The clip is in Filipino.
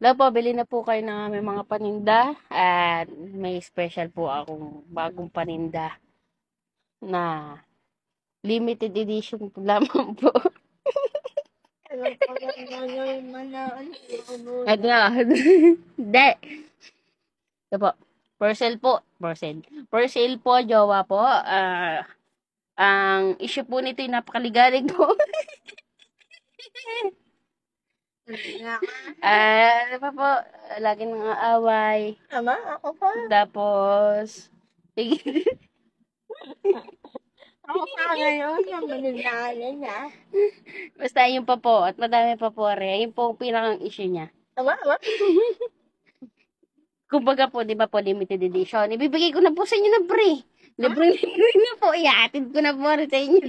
Hello po, bili na po kayo ng aming mga paninda at may special po akong bagong paninda na limited edition po lamang po. At nga, hindi. Ito po, for sale po, for sale po, jowa po. Ang issue po nito yung napakaligalig po. Ano pa po, lagi nang aaway. Ama, ako pa. Tapos, Ako pa ngayon, yung maninalan niya. basta yun pa po, at madami pa po rin. Yun po ang pinakang issue niya. Ama. Kumbaga po, di ba po, limited edition. Ibibigay ko na po sa inyo na free. Libre na po. Iatid ko na po rin sa inyo.